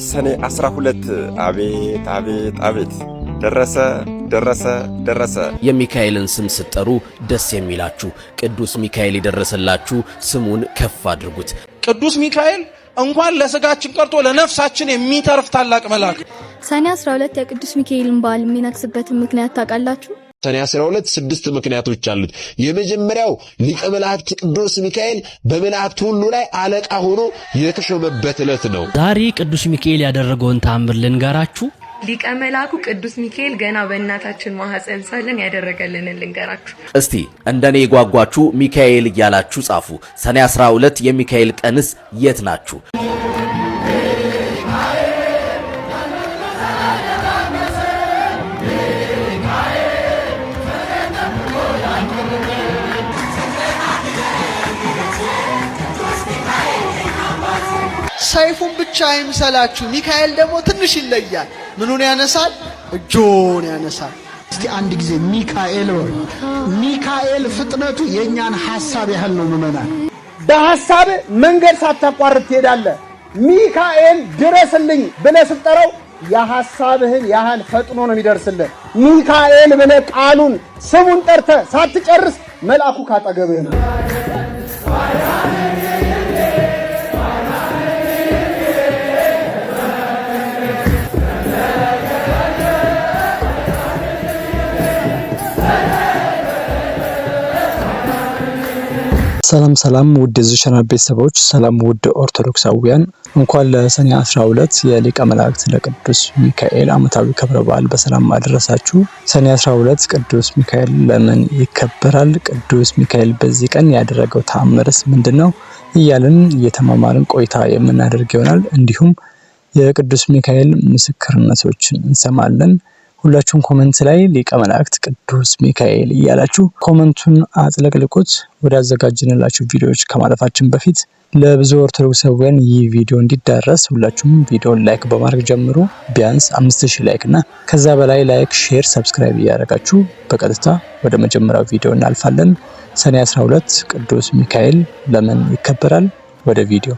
ሰኔ 12 አቤት አቤት አቤት ደረሰ። የሚካኤልን ስም ስትጠሩ ደስ የሚላችሁ ቅዱስ ሚካኤል የደረሰላችሁ ስሙን ከፍ አድርጉት። ቅዱስ ሚካኤል እንኳን ለስጋችን ቀርቶ ለነፍሳችን የሚተርፍ ታላቅ መልአክ። ሰኔ 12 የቅዱስ ሚካኤልን በዓል የሚነግስበትን ምክንያት ታውቃላችሁ? ሰኔ 12 6 ምክንያቶች አሉት። የመጀመሪያው ሊቀ መላእክት ቅዱስ ሚካኤል በመላእክት ሁሉ ላይ አለቃ ሆኖ የተሾመበት ዕለት ነው። ዛሬ ቅዱስ ሚካኤል ያደረገውን ተአምር ልንገራችሁ። ሊቀ መላእክቱ ቅዱስ ሚካኤል ገና በእናታችን ማህፀን ሳለን ያደረገልንን ልንገራችሁ። እስቲ እንደኔ የጓጓችሁ ሚካኤል እያላችሁ ጻፉ። ሰኔ 12 የሚካኤል ቀንስ የት ናችሁ? ሰይፉን ብቻ አይምሰላችሁ፣ ሚካኤል ደግሞ ትንሽ ይለያል። ምኑን ያነሳል? እጆን ያነሳል። እስቲ አንድ ጊዜ ሚካኤል ወይ ሚካኤል ፍጥነቱ የኛን ሐሳብ ያህል ነው። ምመናል በሐሳብ መንገድ ሳታቋርጥ ትሄዳለህ። ሚካኤል ድረስልኝ ብለህ ስትጠራው የሐሳብህን ያህል ፈጥኖ ነው የሚደርስልህ። ሚካኤል ብለህ ቃሉን ስሙን ጠርተህ ሳትጨርስ መልአኩ ካጠገብህ ነው። ሰላም ውድ የዚህ ቻናል ቤተሰቦች፣ ሰላም ውድ ኦርቶዶክሳውያን፣ እንኳን ለሰኔ 12 የሊቀ መላእክት ለቅዱስ ሚካኤል ዓመታዊ ክብረ በዓል በሰላም አደረሳችሁ። ሰኔ 12 ቅዱስ ሚካኤል ለምን ይከበራል? ቅዱስ ሚካኤል በዚህ ቀን ያደረገው ተአምርስ ምንድነው? እያልን እየተማማርን ቆይታ የምናደርግ ይሆናል። እንዲሁም የቅዱስ ሚካኤል ምስክርነቶችን እንሰማለን። ሁላችሁም ኮሜንት ላይ ሊቀ መላእክት ቅዱስ ሚካኤል እያላችሁ ኮሜንቱን አጥለቅልቁት። ወደ አዘጋጅንላችሁ ቪዲዮዎች ከማለፋችን በፊት ለብዙ ኦርቶዶክሳውያን ይህ ቪዲዮ እንዲዳረስ ሁላችሁም ቪዲዮን ላይክ በማድረግ ጀምሩ። ቢያንስ 5000 ላይክ እና ከዛ በላይ ላይክ፣ ሼር፣ ሰብስክራይብ እያደረጋችሁ በቀጥታ ወደ መጀመሪያው ቪዲዮ እናልፋለን። ሰኔ 12 ቅዱስ ሚካኤል ለምን ይከበራል? ወደ ቪዲዮ።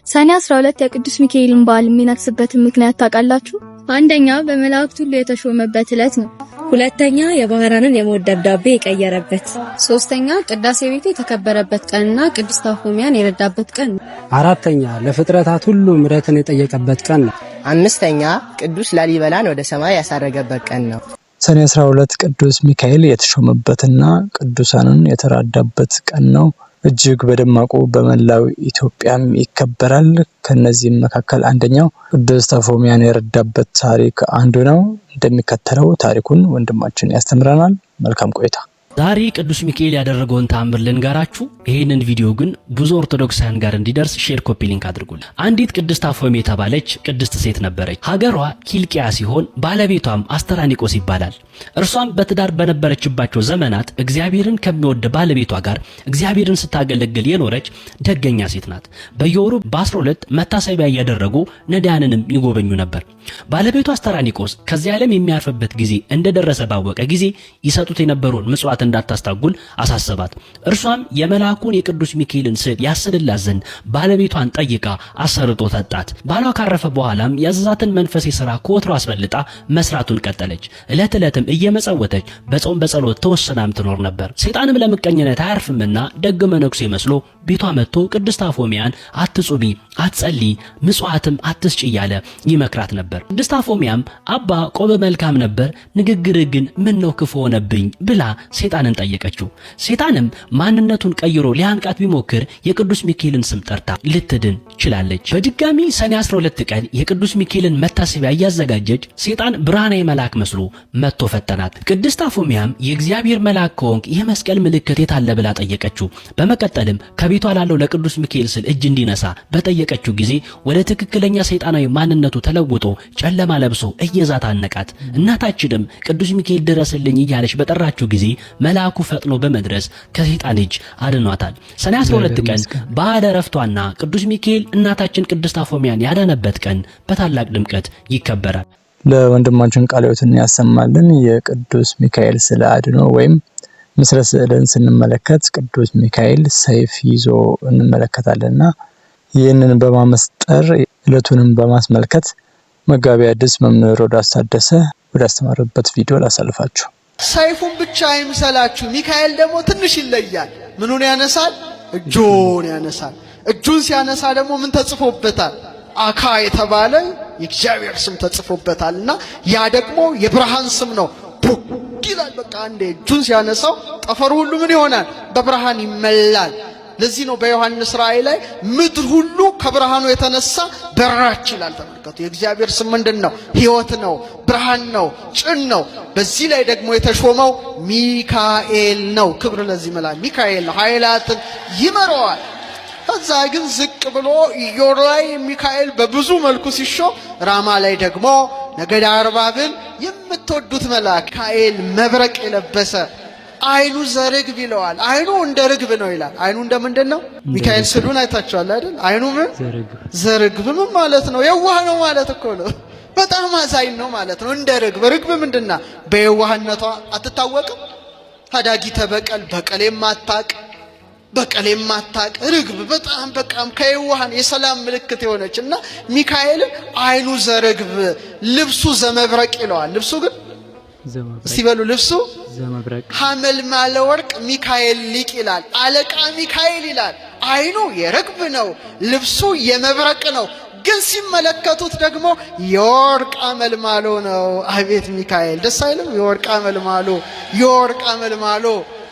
ሰኔ 12 የቅዱስ ሚካኤልን በዓል የሚነግስበትን ምክንያት ታውቃላችሁ? አንደኛ በመላእክት ሁሉ የተሾመበት ዕለት ነው። ሁለተኛ የባህራንን የሞት ደብዳቤ የቀየረበት። ሶስተኛ ቅዳሴ ቤቱ የተከበረበት ቀንና ቅድስት አፎሚያን የረዳበት ቀን ነው። አራተኛ ለፍጥረታት ሁሉ ምሕረትን የጠየቀበት ቀን ነው። አምስተኛ ቅዱስ ላሊበላን ወደ ሰማይ ያሳረገበት ቀን ነው። ሰኔ 12 ቅዱስ ሚካኤል የተሾመበትና ቅዱሳንን የተራዳበት ቀን ነው። እጅግ በደማቁ በመላው ኢትዮጵያም ይከበራል። ከነዚህም መካከል አንደኛው ቅድስት አፎሚያን የረዳበት ታሪክ አንዱ ነው። እንደሚከተለው ታሪኩን ወንድማችን ያስተምረናል። መልካም ቆይታ። ዛሬ ቅዱስ ሚካኤል ያደረገውን ተአምር ልንገራችሁ። ይሄንን ቪዲዮ ግን ብዙ ኦርቶዶክሳውያን ጋር እንዲደርስ ሼር፣ ኮፒ ሊንክ አድርጉልኝ። አንዲት ቅድስት አፎሚ የተባለች ቅድስት ሴት ነበረች። ሀገሯ ኪልቂያ ሲሆን ባለቤቷም አስተራኒቆስ ይባላል። እርሷም በትዳር በነበረችባቸው ዘመናት እግዚአብሔርን ከሚወድ ባለቤቷ ጋር እግዚአብሔርን ስታገለግል የኖረች ደገኛ ሴት ናት። በየወሩ በ12 መታሰቢያ እያደረጉ ነዳያንንም ይጎበኙ ነበር። ባለቤቷ አስተራኒቆስ ከዚህ ዓለም የሚያርፍበት ጊዜ እንደደረሰ ባወቀ ጊዜ ይሰጡት የነበረውን ምጽዋት እንዳታስታጉል አሳሰባት። እርሷም የመልአኩን የቅዱስ ሚካኤልን ስዕል ያስልላት ዘንድ ባለቤቷን ጠይቃ አሰርቶ ሰጣት። ባሏ ካረፈ በኋላም ያዘዛትን መንፈሳዊ ሥራ ከወትሮ አስበልጣ መስራቱን ቀጠለች። ዕለት ዕለትም እየመጸወተች በጾም በጸሎት ተወስናም ትኖር ነበር። ሰይጣንም ለምቀኝነት አያርፍምና ደግ መነኩሴ መስሎ ቤቷ መጥቶ ቅድስት አፎሚያን አትጹሚ፣ አትጸልይ፣ ምጽዋትም አትስጭ እያለ ይመክራት ነበር። ቅድስት አፎሚያም አባ ቆበ መልካም ነበር፣ ንግግር ግን ምን ነው ክፉ ሆነብኝ ብላ ሰይጣንን ጠየቀችው። ሰይጣንም ማንነቱን ቀይሮ ሊያንቃት ቢሞክር የቅዱስ ሚካኤልን ስም ጠርታ ልትድን ችላለች። በድጋሚ ሰኔ 12 ቀን የቅዱስ ሚካኤልን መታሰቢያ እያዘጋጀች ሰይጣን ብርሃናዊ መልአክ መስሎ መጥቶ ፈተናት። ቅድስት አፎሚያም የእግዚአብሔር መልአክ ከሆንክ የመስቀል ምልክት የታለ ብላ ጠየቀችው። በመቀጠልም ከቤቷ ላለው ለቅዱስ ሚካኤል ስዕል እጅ እንዲነሳ በጠየቀችው ጊዜ ወደ ትክክለኛ ሰይጣናዊ ማንነቱ ተለውጦ ጨለማ ለብሶ እየዛት አነቃት። እናታችንም ቅዱስ ሚካኤል ድረስልኝ እያለች በጠራችው ጊዜ መልአኩ ፈጥኖ በመድረስ ከሰይጣን እጅ አድኗታል። ሰኔ 12 ቀን በዓለ ዕረፍቷና ቅዱስ ሚካኤል እናታችን ቅድስት አፎሚያን ያዳነበት ቀን በታላቅ ድምቀት ይከበራል። ለወንድማችን ቃለ ሕይወትን ያሰማልን። የቅዱስ ሚካኤል ስለ አድኖ ወይም ምስለ ስዕልን ስንመለከት ቅዱስ ሚካኤል ሰይፍ ይዞ እንመለከታለንና ይህንን በማመስጠር ዕለቱንም በማስመልከት መጋቢ ሐዲስ መምህር ሮዳስ ታደሰ ወደ አስተማረበት ቪዲዮ ላሳልፋችሁ። ሰይፉን ብቻ አይምሰላችሁ፣ ሚካኤል ደግሞ ትንሽ ይለያል። ምኑን ያነሳል? እጁን ያነሳል። እጁን ሲያነሳ ደግሞ ምን ተጽፎበታል? አካ የተባለ የእግዚአብሔር ስም ተጽፎበታልና ያ ደግሞ የብርሃን ስም ነው። ቡክ ይላል። በቃ አንዴ እጁን ሲያነሳው ጠፈሩ ሁሉ ምን ይሆናል? በብርሃን ይመላል። ለዚህ ነው በዮሐንስ ራእይ ላይ ምድር ሁሉ ከብርሃኑ የተነሳ በራች ይላል። ተመልከቱ፣ የእግዚአብሔር ስም ምንድነው? ሕይወት ነው፣ ብርሃን ነው፣ ጭን ነው። በዚህ ላይ ደግሞ የተሾመው ሚካኤል ነው። ክብር ለዚህ መልአክ ሚካኤል ነው። ኃይላትን ይመራዋል። ከዛ ግን ዝቅ ብሎ ኢዮር ላይ ሚካኤል በብዙ መልኩ ሲሾም፣ ራማ ላይ ደግሞ ነገደ አርባብን የምትወዱት መልአክ ሚካኤል መብረቅ የለበሰ አይኑ ዘርግብ ይለዋል። አይኑ እንደ ርግብ ነው ይላል። አይኑ እንደ ምንድን ነው? ሚካኤል ስሉን አይታችኋል አይደል? አይኑ ምን ዘርግብ ምን ማለት ነው? የዋህ ነው ማለት እኮ ነው። በጣም አዛኝ ነው ማለት ነው። እንደ ርግብ። ርግብ ምንድና? በየዋህነቷ አትታወቅም? ታዳጊተ በቀል በቀል የማታቅ በቀል የማታቅ ርግብ በጣም በቃም ከየዋሃን የሰላም ምልክት የሆነች እና ሚካኤል አይኑ ዘርግብ ልብሱ ዘመብረቅ ይለዋል። ልብሱ ግን ሲበሉ ልብሱ ሐመልማለ ወርቅ ሚካኤል ሊቅ ይላል። አለቃ ሚካኤል ይላል። አይኑ የርግብ ነው፣ ልብሱ የመብረቅ ነው። ግን ሲመለከቱት ደግሞ የወርቅ አመልማሎ ነው። አቤት ሚካኤል ደስ አይልም? የወርቅ አመልማሎ የወርቅ አመልማሎ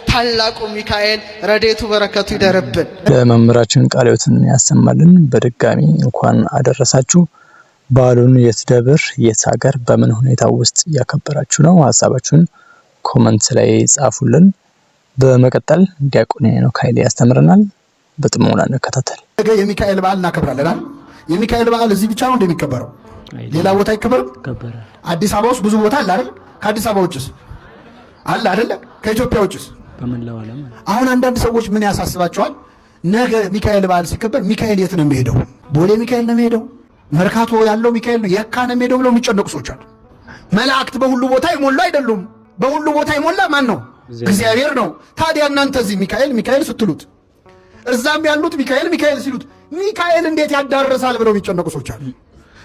ታላቁ ሚካኤል ረድኤቱ በረከቱ ይደርብን። ለመምህራችን ቃለ ሕይወትን ያሰማልን። በድጋሚ እንኳን አደረሳችሁ። በዓሉን የት ደብር የት ሀገር በምን ሁኔታ ውስጥ እያከበራችሁ ነው? ሀሳባችሁን ኮመንት ላይ ጻፉልን። በመቀጠል ዲያቆን ሄኖክ ኃይሌ ያስተምረናል። በጥሞና እንከታተል። ነገ የሚካኤል በዓል እናከብራለን። የሚካኤል በዓል እዚህ ብቻ ነው እንደሚከበረው? ሌላ ቦታ አይከበርም? አዲስ አበባ ውስጥ ብዙ ቦታ አለ አይደል? ከአዲስ አበባ ውጭስ አለ አይደል? ከኢትዮጵያ ውጭስ? አሁን አንዳንድ ሰዎች ምን ያሳስባቸዋል? ነገ ሚካኤል በዓል ሲከበር ሚካኤል የት ነው የሚሄደው? ቦሌ ሚካኤል ነው የሚሄደው? መርካቶ ያለው ሚካኤል ነው የካ ነው የሚሄደው ብለው የሚጨነቁ ሰዎች አሉ። መላእክት በሁሉ ቦታ ይሞላ አይደሉም? በሁሉ ቦታ ይሞላ ማን ነው? እግዚአብሔር ነው። ታዲያ እናንተ እዚህ ሚካኤል ሚካኤል ስትሉት፣ እዛም ያሉት ሚካኤል ሚካኤል ሲሉት ሚካኤል እንዴት ያዳርሳል ብለው የሚጨነቁ ሰዎች አሉ።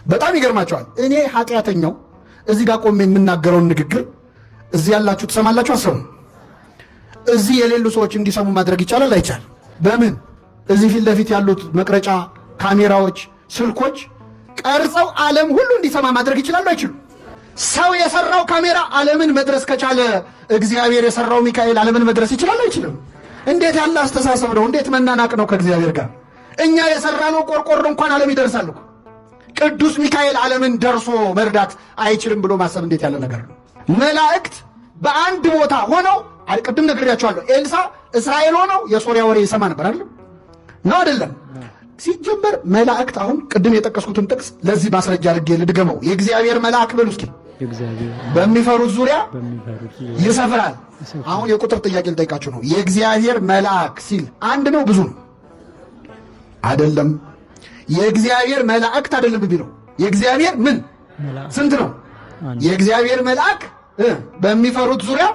በጣም ይገርማቸዋል። እኔ ኃጢአተኛው እዚህ ጋር ቆሜ የምናገረውን ንግግር እዚህ ያላችሁ ትሰማላችሁ? አሰሙ። እዚህ የሌሉ ሰዎች እንዲሰሙ ማድረግ ይቻላል አይቻል? በምን? እዚህ ፊት ለፊት ያሉት መቅረጫ ካሜራዎች፣ ስልኮች ቀርጸው ዓለም ሁሉ እንዲሰማ ማድረግ ይችላሉ አይችሉም? ሰው የሰራው ካሜራ ዓለምን መድረስ ከቻለ እግዚአብሔር የሰራው ሚካኤል ዓለምን መድረስ ይችላል አይችልም? እንዴት ያለ አስተሳሰብ ነው! እንዴት መናናቅ ነው ከእግዚአብሔር ጋር! እኛ የሰራነው ቆርቆሮ እንኳን ዓለም ይደርሳል እኮ። ቅዱስ ሚካኤል ዓለምን ደርሶ መርዳት አይችልም ብሎ ማሰብ እንዴት ያለ ነገር ነው! መላእክት በአንድ ቦታ ሆነው ቅድም ነግሬያቸዋለሁ። ኤልሳ እስራኤል ሆነው የሶሪያ ወሬ ይሰማ ነበር አይደል? ነው አይደለም? ሲጀመር መላእክት አሁን ቅድም የጠቀስኩትን ጥቅስ ለዚህ ማስረጃ አድርጌ ልድገመው። የእግዚአብሔር መልአክ በሉ እስኪ። በሚፈሩት ዙሪያ ይሰፍራል። አሁን የቁጥር ጥያቄ ልጠይቃችሁ ነው። የእግዚአብሔር መልአክ ሲል አንድ ነው ብዙ ነው? አይደለም። የእግዚአብሔር መላእክት አይደለም ቢለው የእግዚአብሔር ምን ስንት ነው? የእግዚአብሔር መልአክ በሚፈሩት ዙሪያ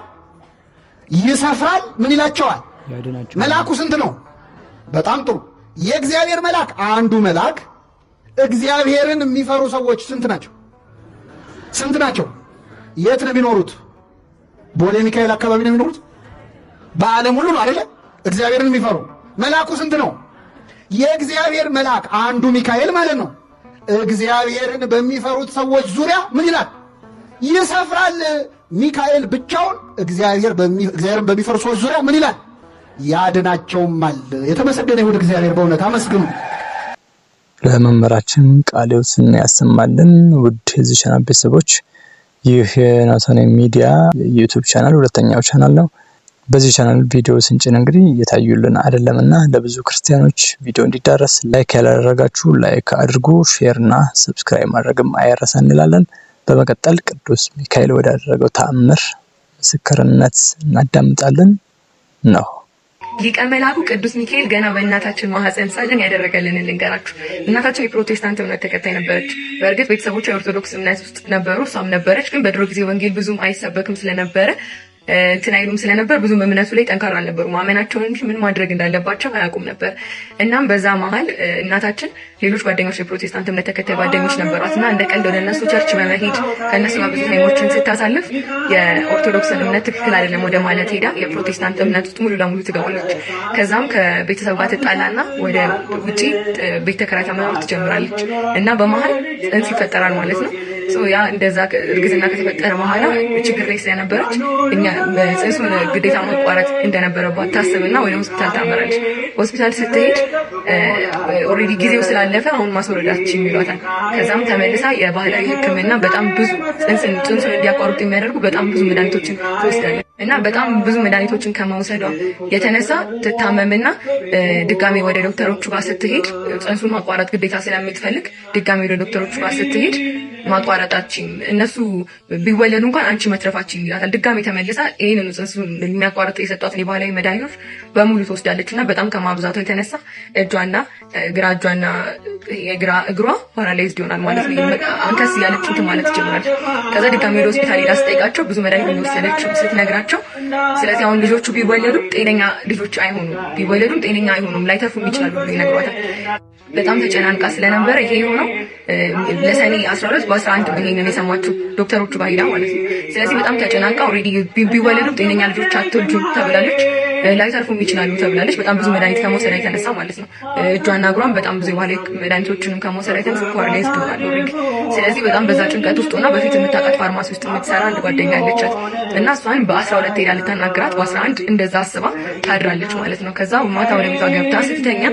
ይሰፍራል። ምን ይላቸዋል? መልአኩ ስንት ነው? በጣም ጥሩ። የእግዚአብሔር መልአክ አንዱ መልአክ እግዚአብሔርን የሚፈሩ ሰዎች ስንት ናቸው? ስንት ናቸው? የት ነው የሚኖሩት? ቦሌ ሚካኤል አካባቢ ነው የሚኖሩት? በዓለም ሁሉ ነው አይደለ? እግዚአብሔርን የሚፈሩ መልአኩ ስንት ነው? የእግዚአብሔር መልአክ አንዱ ሚካኤል ማለት ነው። እግዚአብሔርን በሚፈሩት ሰዎች ዙሪያ ምን ይላል? ይሰፍራል። ሚካኤል ብቻውን እግዚአብሔርን በሚፈሩ ሰዎች ዙሪያ ምን ይላል? ያድናቸውማል። የተመሰገነ ይሁን እግዚአብሔር። በእውነት አመስግኑ። ለመምህራችን ቃለ ሕይወትን ያሰማልን። ውድ የዚህ ቻናል ቤተሰቦች፣ ይህ የናታን ሚዲያ የዩቲዩብ ቻናል ሁለተኛው ቻናል ነው። በዚህ ቻናል ቪዲዮ ስንጭን እንግዲህ እየታዩልን አይደለምና ለብዙ ክርስቲያኖች ቪዲዮ እንዲዳረስ ላይክ ያላደረጋችሁ ላይክ አድርጉ፣ ሼር እና ሰብስክራይብ ማድረግም አይረሳ እንላለን። በመቀጠል ቅዱስ ሚካኤል ወዳደረገው ተአምር ምስክርነት እናዳምጣለን ነው። ሊቀ መላኩ ቅዱስ ሚካኤል ገና በእናታችን ማህፀን ሳለን ያደረገልን ልንገራችሁ። እናታችን የፕሮቴስታንት እምነት ተከታይ ነበረች። በእርግጥ ቤተሰቦቿ የኦርቶዶክስ እምነት ውስጥ ነበሩ፣ እሷም ነበረች። ግን በድሮ ጊዜ ወንጌል ብዙም አይሰበክም ስለነበረ እንትን አይሉም ስለነበር ብዙ እምነቱ ላይ ጠንካራ አልነበሩ። ማመናቸውን እንጂ ምን ማድረግ እንዳለባቸው አያውቁም ነበር። እናም በዛ መሀል እናታችን ሌሎች ጓደኞች የፕሮቴስታንት እምነት ተከታይ ጓደኞች ነበሯት እና እንደ ቀልድ ወደ እነሱ ቸርች በመሄድ ከእነሱ ጋር ብዙ ታይሞችን ስታሳልፍ የኦርቶዶክስን እምነት ትክክል አይደለም ወደ ማለት ሄዳ የፕሮቴስታንት እምነት ውስጥ ሙሉ ለሙሉ ትገባለች። ከዛም ከቤተሰብ ጋር ትጣላና ወደ ውጪ ቤት ተከራይታ መኖር ትጀምራለች እና በመሀል ጽንስ ይፈጠራል ማለት ነው። ያ እንደዛ እርግዝና ከተፈጠረ በኋላ ችግር ላይ ስለነበረች እኛ ጽንሱን ግዴታ ማቋረጥ እንደነበረባት ታስብና ወደ ሆስፒታል ታመራለች። ሆስፒታል ስትሄድ ኦልሬዲ ጊዜው ስላለፈ አሁን ማስወረዳችን ይሏታል። ከዛም ተመልሳ የባህላዊ ሕክምና በጣም ብዙ ጽንሱን እንዲያቋርጡ የሚያደርጉ በጣም ብዙ መድኃኒቶችን ትወስዳለች እና በጣም ብዙ መድኃኒቶችን ከመውሰዷ የተነሳ ትታመምና ድጋሜ ወደ ዶክተሮቹ ጋር ስትሄድ ጽንሱን ማቋረጥ ግዴታ ስለምትፈልግ ድጋሜ ወደ ዶክተሮቹ ጋር ስትሄድ ማቋረጣችን እነሱ ቢወለዱ እንኳን አንቺ መትረፋችን ይላታል። ድጋሜ ተመልሳ ይሄንን ጽንሱን የሚያቋርጥ የሰጧትን የባህላዊ መድኃኒቶች በሙሉ ትወስዳለች እና በጣም ከማብዛቱ የተነሳ እጇና ግራ እጇና የግራ እግሯ ፓራላይዝድ ይሆናል ማለት ነው። አንከስ ያለች እንትን ማለት ትጀምራለች። ከዛ ድጋሜ ወደ ሆስፒታል ሄዳ ስጠይቃቸው ብዙ መድኃኒት እንደወሰደችው ስትነግራቸው ስለዚህ አሁን ልጆቹ ቢወለዱም ጤነኛ ልጆች አይሆኑም፣ ቢወለዱም ጤነኛ አይሆኑም፣ ላይተርፉም ይችላሉ ብሎ ይነግሯታል። በጣም ተጨናንቃ ስለነበረ ይሄ የሆነው ለሰኔ 12 በ11 ይሄንን የሰማችው ዶክተሮቹ ጋር ሄዳ ማለት ነው። ስለዚህ በጣም ተጨናንቃ ኦልሬዲ ቢወለዱም ጤነኛ ልጆች አትወልጁም ተብላለች፣ ላይተርፉም ይችላሉ ተብላለች። በጣም ብዙ መድኃኒት ከመውሰድ የተነሳ ማለት ነው። እጇና እግሯን በጣም ብዙ የባህል መድኃኒቶችንም ከመውሰድ የተነሳ ፓራላይዝድ ሆናል ኦልሬዲ። ስለዚህ በጣም በዛ ጭንቀት ውስጥ ሆና በፊት የምታውቃት ፋርማሲ ውስጥ የምትሰራ አንድ ጓደኛ አለቻት እና እሷን በ12 ሄዳ ልታናግራት በ11 እንደዛ አስባ ታድራለች ማለት ነው። ከዛ ማታ ወደ ቤቷ ገብታ ስትተኛ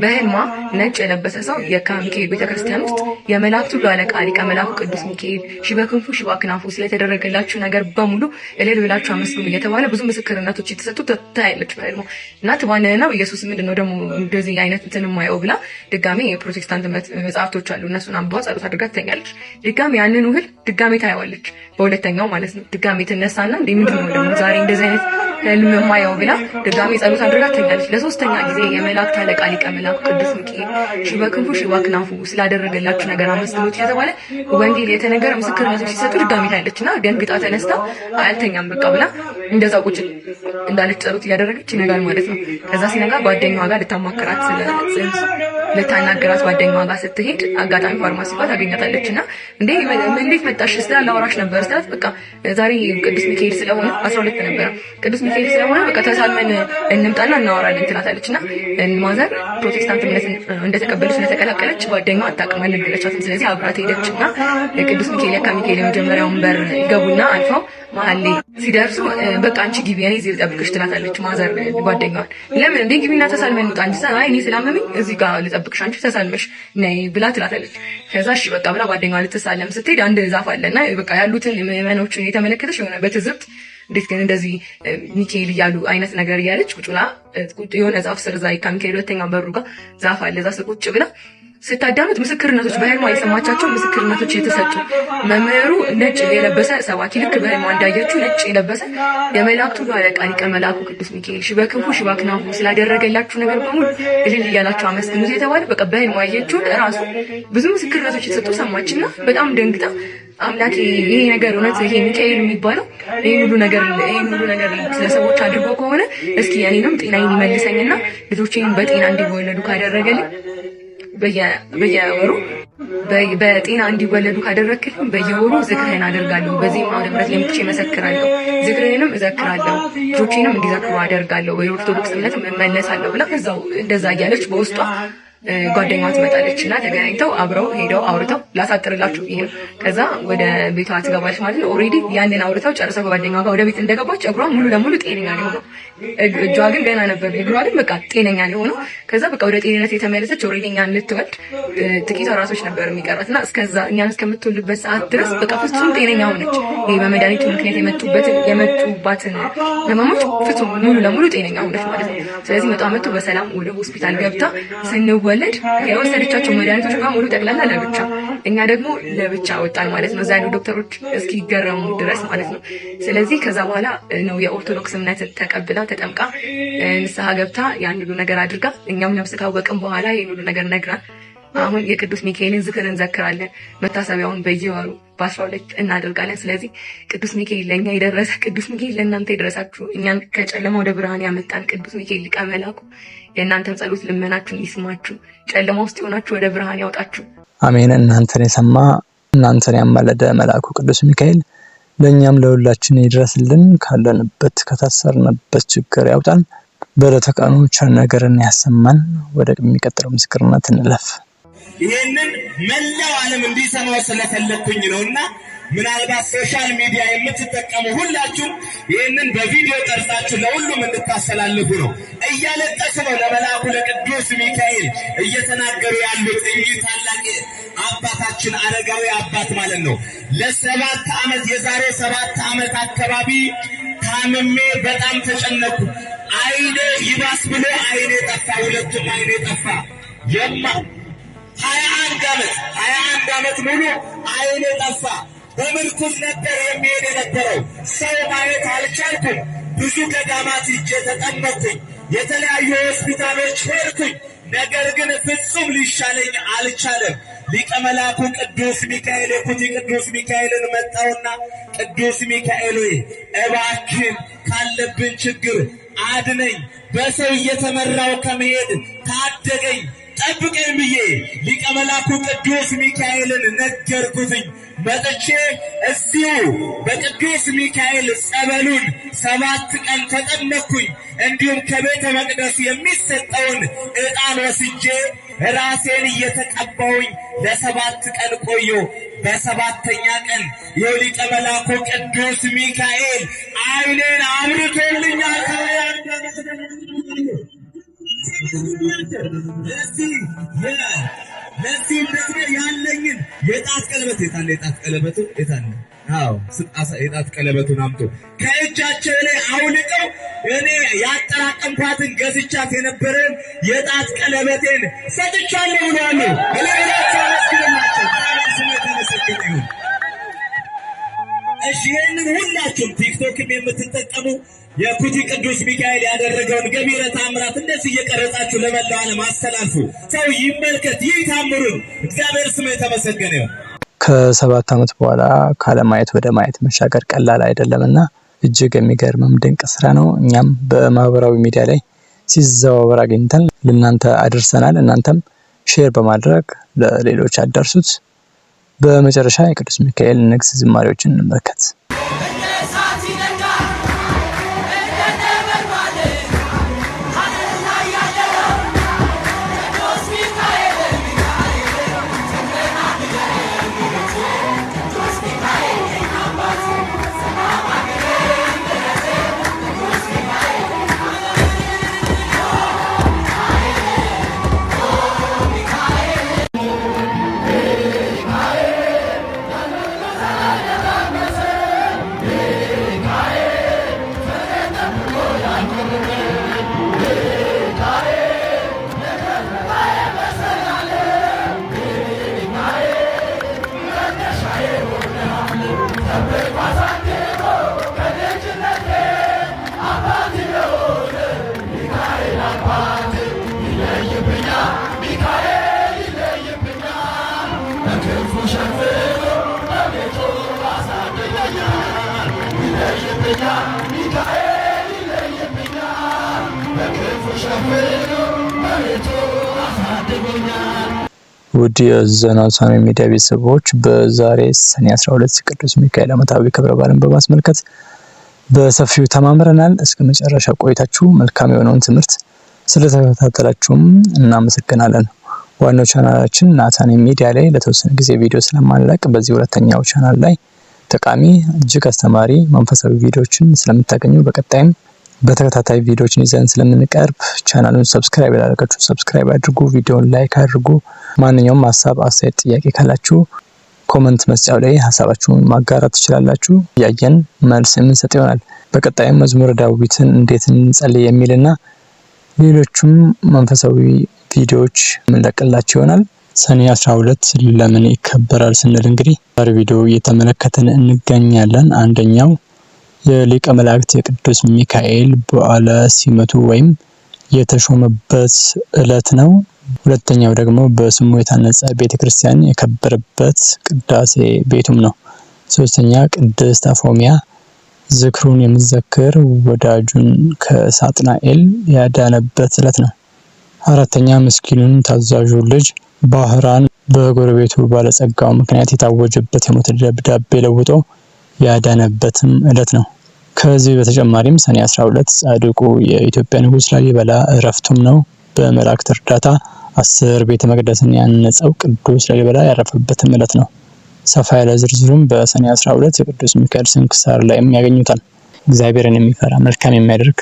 በህልሟ ነጭ የለበሰ ሰው የካ ሚካኤል ቤተክርስቲያን ውስጥ የመላእክቱ አለቃ ሊቀ መላኩ ቅዱስ ሚካኤል ሽበክንፉ ሽባክናፉ ስለተደረገላችሁ ነገር በሙሉ እልል ብላችሁ አመስግኑ እየተባለ ብዙ ምስክርነቶች የተሰጡ ታያለች ማለት ነው። እና ትባንና ኢየሱስ ምንድነው ደግሞ እንደዚህ አይነት እንትን የማየው ብላ ድጋሜ የፕሮቴስታንት መጽሐፍቶች አሉ እነሱን አንብባ ጸሎት አድርጋ ትተኛለች። ድጋሜ ያንን ውህል ድጋሜ ታየዋለች በሁለተኛው ማለት ነው። ድጋሜ ትነሳና እንዴ ምንድነው ደግሞ ዛሬ እንደዚህ አይነት ህልም የማየው ብላ ድጋሜ ጸሎት አድርጋ ትተኛለች። ለሶስተኛ ጊዜ የመላእክት አለቃ ሊቀ መላኩ ቅዱስ ሚካኤል ሽበክንፉ ሽባክናፉ ስላደረገላችሁ ነገር አመስግኑት የተባለ ወንጌል የተነገረ ምስክርነቶች ሲሰጡ ድጋሜ ታያለችና ደንግጣ ተነስታ አልተኛም በቃ ብላ እንደዛ ቁጭ እንዳለች ጸሎት እያደረገች ይነጋል ማለት ነው። ከዛ ሲነጋ ጓደኛዋ ጋር ልታማከራት ጽንስ ልታናገራት ጓደኛዋ ጋር ስትሄድ አጋጣሚ ፋርማሲ ጋር ታገኛታለችና እንዴት መጣሽ ስላል ላወራሽ ነበር ስላት በቃ ዛሬ ቅዱስ ሚካኤል ስለሆነ 12 ነበር ቅዱስ ሚካኤል ስለሆነ በቃ ተሳልመን እንምጣና እናወራለን ትላታለችና ማዘር ፕሮቴስታንት እምነት እንደተቀበለች ስለተቀላቀለች ጓደኛዋ አታውቅም አልነገረቻትም። ስለዚህ አብራት ሄደችና ቅዱስ ሚካኤል የካ ሚካኤል የመጀመሪያውን በር ይገቡና አልፈው መሀል ላይ ሲደርሱ በቃ አንቺ ግቢ እኔ እዚህ ልጠብቅሽ ትላታለች ማዘር ጓደኛዋን። ለምን እንዴ ግቢና ተሳልመን እንውጣ እንጂ እኔ ስላመመኝ እዚህ ጋር ልጠብቅሽ አንቺ ተሳልመሽ ነይ ብላ ትላታለች። ከዛ እሺ በቃ ብላ ጓደኛዋ ልትሳለም ስትሄድ አንድ ዛፍ አለና በቃ ያሉትን ምዕመኖችን የተመለከተች የሆነ በትዝብት እንዴት ግን እንደዚህ ሚካኤል እያሉ አይነት ነገር እያለች ቁጭ ብላ የሆነ ዛፍ ስር እዛ የካ ሚካኤል ሁለተኛው በሩ ጋር ዛፍ አለ እዛ ስር ቁጭ ብላ ስታዳምጥ ምስክርነቶች በህልሟ የሰማቻቸው ምስክርነቶች የተሰጡ መምህሩ ነጭ የለበሰ ሰባኪ ልክ በህልሟ እንዳየችው ነጭ የለበሰ የመላእክቱ አለቃ ሊቀ መላኩ ቅዱስ ሚካኤል ሽበክንፉ ሽባክናፉ ስላደረገላችሁ ነገር በሙሉ እልል እያላችሁ አመስግኑት የተባለ በቃ በህልሟ ያየችውን ራሱ ብዙ ምስክርነቶች የተሰጡ ሰማችና በጣም ደንግጣ አምላኬ ይሄ ነገር እውነት ይሄ ሚካኤል የሚባለው ይሄን ሁሉ ነገር ስለሰዎች አድርጎ ከሆነ እስኪ እኔንም ጤናዬን ይመልሰኝና ልጆቼን በጤና እንዲወለዱ ካደረገልኝ በየወሩ በጤና እንዲወለዱ ካደረክልኝ በየወሩ ዝክርህን አደርጋለሁ። በዚህ ማውደ ምሕረት ለምትቼ መሰክራለሁ። ዝክርህንም እዘክራለሁ። ልጆቼንም እንዲዘክሩ አደርጋለሁ። ወይ ኦርቶዶክስ እምነት እመለሳለሁ ብላ ከዛው እንደዛ እያለች በውስጧ ጓደኛዋ ትመጣለች እና ተገናኝተው አብረው ሄደው አውርተው ላሳጥርላችሁ ይሄ ከዛ ወደ ቤቷ ትገባለች ማለት ነው። ኦልሬዲ ያንን አውርተው ጨርሰው ጓደኛዋ ጋር ወደ ቤት እንደገባች እግሯ ሙሉ ለሙሉ ጤነኛ ነው ሆኖ እጇ ግን ገና ነበር። እግሯ ግን በቃ ጤነኛ ነው ሆኖ ከዛ በቃ ወደ ጤንነት የተመለሰች ኦልሬዲ እኛን ልትወልድ ጥቂት ወራቶች ነበር የሚቀራት እና እስከዛ እኛን እስከምትወልድበት ሰዓት ድረስ በቃ ፍጹም ጤነኛ ሆነች። ይሄ በመድኃኒቱ ምክንያት የመጡባትን ህመሞች ፍጹም ሙሉ ለሙሉ ጤነኛ ሆነች ማለት ነው። ስለዚህ መጥቶ በሰላም ወደ ሆስፒታል ገብታ ስንወለድ የወሰደቻቸው መድኃኒቶች በሙሉ ጠቅላላ ለብቻ እኛ ደግሞ ለብቻ ወጣን ማለት ነው። እዛ ያሉ ዶክተሮች እስኪገረሙ ድረስ ማለት ነው። ስለዚህ ከዛ በኋላ ነው የኦርቶዶክስ እምነት ተቀብላ ተጠምቃ ንስሐ ገብታ ያን ሁሉ ነገር አድርጋ እኛም ነፍስ ካወቅን በኋላ ይሄን ሁሉ ነገር ነግራን አሁን የቅዱስ ሚካኤልን ዝክር እንዘክራለን። መታሰቢያውን በየወሩ በ12 እናደርጋለን። ስለዚህ ቅዱስ ሚካኤል ለእኛ የደረሰ ቅዱስ ሚካኤል ለእናንተ የደረሳችሁ እኛን ከጨለማ ወደ ብርሃን ያመጣን ቅዱስ ሚካኤል ሊቀ መላኩ የእናንተም ጸሎት ልመናችሁን ይስማችሁ፣ ጨለማ ውስጥ የሆናችሁ ወደ ብርሃን ያውጣችሁ። አሜን። እናንተን የሰማ እናንተን ያማለደ መልአኩ ቅዱስ ሚካኤል ለእኛም ለሁላችን ይድረስልን፣ ካለንበት ከታሰርንበት ችግር ያውጣን፣ በዕለተ ቀኑ ቸር ነገርን ያሰማን። ወደ የሚቀጥለው ምስክርነት እንለፍ። ይሄንን መላው ዓለም እንዲሰማው ስለፈለኩኝ ነውና ምናልባት ሶሻል ሚዲያ የምትጠቀሙ ሁላችሁም ይሄንን በቪዲዮ ቀርጻችሁ ለሁሉም እንድታስተላልፉ ነው። እያለቀሱ ነው ለመልአኩ ለቅዱስ ሚካኤል እየተናገሩ ያሉት እኚህ ታላቅ አባታችን አረጋዊ አባት ማለት ነው። ለ7 ዓመት የዛሬ 7 ዓመት አካባቢ ታምሜ በጣም ተጨነኩ። አይኔ ይባስ ብሎ አይኔ ጠፋ፣ ሁለቱም አይኔ ጠፋ። 21 ዓመት ሙሉ አይኔ ጠፋ። በምርኩዝ ነበር የሚሄድ የነበረው። ሰው ማየት አልቻልኩም። ብዙ ገዳማት ሄጄ ተጠመቅኩኝ። የተለያዩ ሆስፒታሎች ሄድኩኝ። ነገር ግን ፍጹም ሊሻለኝ አልቻለም። ሊቀ መላኩ ቅዱስ ሚካኤል የኩቲ ቅዱስ ሚካኤልን መጣውና ቅዱስ ሚካኤል ሆይ እባክህን ካለብን ችግር አድነኝ፣ በሰው እየተመራው ከመሄድ ታደገኝ፣ ጠብቀኝ ብዬ ሊቀ መላኩ ቅዱስ ሚካኤልን ነገርኩትኝ። መጥቼ እዚሁ በቅዱስ ሚካኤል ጸበሉን 7 ቀን ተጠመቅኩኝ። እንዲሁም ከቤተ መቅደስ የሚሰጠውን ዕጣን ወስጄ ራሴን እየተቀባሁኝ ለ7 ቀን ቆየሁ። በ7ኛ ቀን የሊቀ መላኩ ቅዱስ ሚካኤል አይኔን አብርቶልኛል። ለዚህም ደግሞ ያለኝን የጣት ቀለበት የታለ? የጣት ቀለበቱ የታለ? አዎ የጣት ቀለበቱን አምጡ። ከእጃቸው ላይ አውልቀው እኔ ያጠራቀምኳትን ገዝቻት የነበረን የጣት ቀለበቴን ሰጥቻለሁ ብለዋል። እላላቸው መስክረናቸው ተመሰገነ ይሁን። እሺ ይህንን ሁላችሁም ቲክቶክም የምትጠቀሙ የኩቲ ቅዱስ ሚካኤል ያደረገውን ገቢረ ተአምራት እንደዚህ እየቀረጻችሁ ለመላው ዓለም አስተላልፉ። ሰው ይመልከት ይህ ታምሩን። እግዚአብሔር ስሙ የተመሰገነ ይሁን። ከ7 ዓመት በኋላ ካለማየት ወደ ማየት መሻገር ቀላል አይደለምና እጅግ የሚገርምም ድንቅ ስራ ነው። እኛም በማህበራዊ ሚዲያ ላይ ሲዘዋወር አግኝተን ለእናንተ አድርሰናል። እናንተም ሼር በማድረግ ለሌሎች አዳርሱት። በመጨረሻ የቅዱስ ሚካኤል ንግስ ዝማሬዎችን እንመልከት። ውድ የዘናሳሚ ሚዲያ ቤተሰቦች በዛሬ ሰኔ 12 ቅዱስ ሚካኤል ዓመታዊ ክብረ በዓልን በማስመልከት በሰፊው ተማምረናል። እስከ መጨረሻ ቆይታችሁ መልካም የሆነውን ትምህርት ስለተከታተላችሁም እናመሰግናለን። ዋናው ቻናላችን ናታን ሚዲያ ላይ ለተወሰነ ጊዜ ቪዲዮ ስለማንለቅ በዚህ ሁለተኛው ቻናል ላይ ጠቃሚ እጅግ አስተማሪ መንፈሳዊ ቪዲዮዎችን ስለምታገኙ በቀጣይም በተከታታይ ቪዲዮዎችን ይዘን ስለምንቀርብ ቻናሉን ሰብስክራይብ ያደረጋችሁ ሰብስክራይብ አድርጉ፣ ቪዲዮውን ላይክ አድርጉ። ማንኛውም ሀሳብ፣ አስተያየት፣ ጥያቄ ካላችሁ ኮሜንት መስጫው ላይ ሀሳባችሁን ማጋራት ትችላላችሁ። ያየን መልስ የምንሰጥ ይሆናል። በቀጣይም መዝሙረ ዳዊትን እንዴት እንጸልይ የሚልና ሌሎችም መንፈሳዊ ቪዲዮዎች የምንለቅላችሁ ይሆናል። ሰኔ 12 ለምን ይከበራል ስንል እንግዲህ ዛሬ ቪዲዮ እየተመለከትን እንገኛለን። አንደኛው የሊቀ መላእክት የቅዱስ ሚካኤል በዓለ ሲመቱ ወይም የተሾመበት ዕለት ነው። ሁለተኛው ደግሞ በስሙ የታነጸ ቤተክርስቲያን የከበረበት ቅዳሴ ቤቱም ነው። ሶስተኛ ቅድስት አፎሚያ ዝክሩን የሚዘክር ወዳጁን ከሳጥናኤል ያዳነበት ዕለት ነው። አራተኛ ምስኪኑን ታዛዡ ልጅ ባህራን በጎረቤቱ ባለጸጋው ምክንያት የታወጀበት የሞት ደብዳቤ ለውጦ ያዳነበትም ዕለት ነው። ከዚህ በተጨማሪም ሰኔ 12 ጻድቁ የኢትዮጵያ ንጉሥ ላሊበላ እረፍቱም ነው። በመላእክት እርዳታ 10 ቤተ መቅደስን ያነጸው ቅዱስ ላሊበላ ያረፈበትም ዕለት ነው። ሰፋ ያለ ዝርዝሩም በሰኔ 12 የቅዱስ ሚካኤል ስንክሳር ላይም ያገኙታል። እግዚአብሔርን የሚፈራ መልካም የሚያደርግ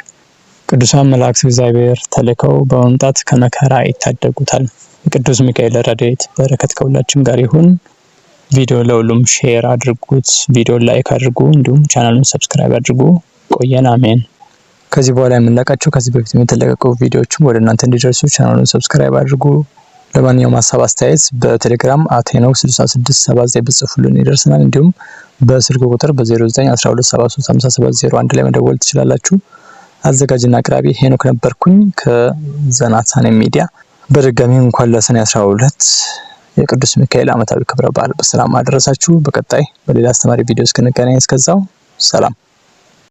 ቅዱሳን መላእክት እግዚአብሔር ተልከው በመምጣት ከመከራ ይታደጉታል። የቅዱስ ሚካኤል ረድኤት በረከት ከሁላችን ጋር ይሁን። ቪዲዮ ለሁሉም ሼር አድርጉት፣ ቪዲዮ ላይክ አድርጉ፣ እንዲሁም ቻናሉን ሰብስክራይብ አድርጉ። ቆየን። አሜን። ከዚህ በኋላ የምንለቃቸው ከዚህ በፊት የተለቀቁ ቪዲዮዎችም ወደ እናንተ እንዲደርሱ ቻናሉን ሰብስክራይብ አድርጉ። ለማንኛውም ሀሳብ አስተያየት በቴሌግራም @ሄኖክ6679 ብጽፉልን ይደርሰናል። እንዲሁም በስልክ ቁጥር በ0912735701 ላይ መደወል ትችላላችሁ። አዘጋጅና አቅራቢ ሄኖክ ነበርኩኝ ከዘናታን ሚዲያ። በድጋሚ እንኳን ለሰኔ 12 የቅዱስ ሚካኤል ዓመታዊ ክብረ በዓል በሰላም አደረሳችሁ። በቀጣይ በሌላ አስተማሪ ቪዲዮ እስክንገናኝ እስከዛው ሰላም።